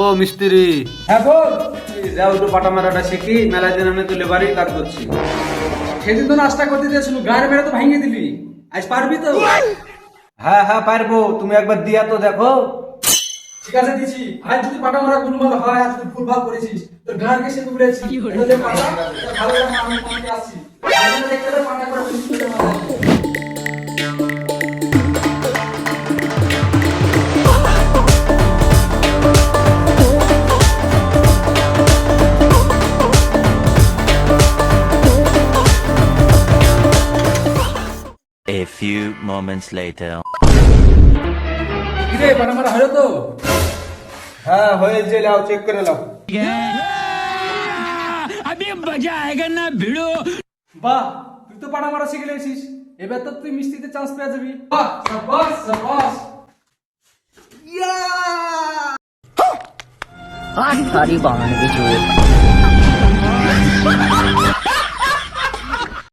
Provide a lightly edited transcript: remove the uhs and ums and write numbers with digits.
ও মিস্ত্রি, হ্যাঁ বল। যাও একটু পাটা মারাটা শিখি, মেলা দিন আমি তুলে বাড়ি কাজ করছি। সেদিন তো নাস্তা করতে দিয়েছিল, গাড়ি মেরে তো ভাঙিয়ে দিলি, আজ পারবি তো? হ্যাঁ হ্যাঁ পারবো, তুমি একবার দিয়া তো দেখো। ঠিক আছে দিছি। আজ যদি পাটা মারা গুলমাল হয় আর তুই ভুলভাল করেছিস তোর গান কে সে বলেছি এটা যে পাটা ভালো লাগে আমি মানতে আসছি। এখন দেখতে হবে পাটা করে ফিনিশ করে মারা। A few moments later. কি রে পাটা মারা হলো তো? হ্যাঁ হয়েছে, লাও চেক করে লাও। বাহ, তুই তো পাটা মারা শিখে গেছিস, এবার তো তুই মিস্ত্রিতে চান্স পেয়ে যাবি। বাহ, শাবাশ শাবাশ। आज थारी बहन की चोट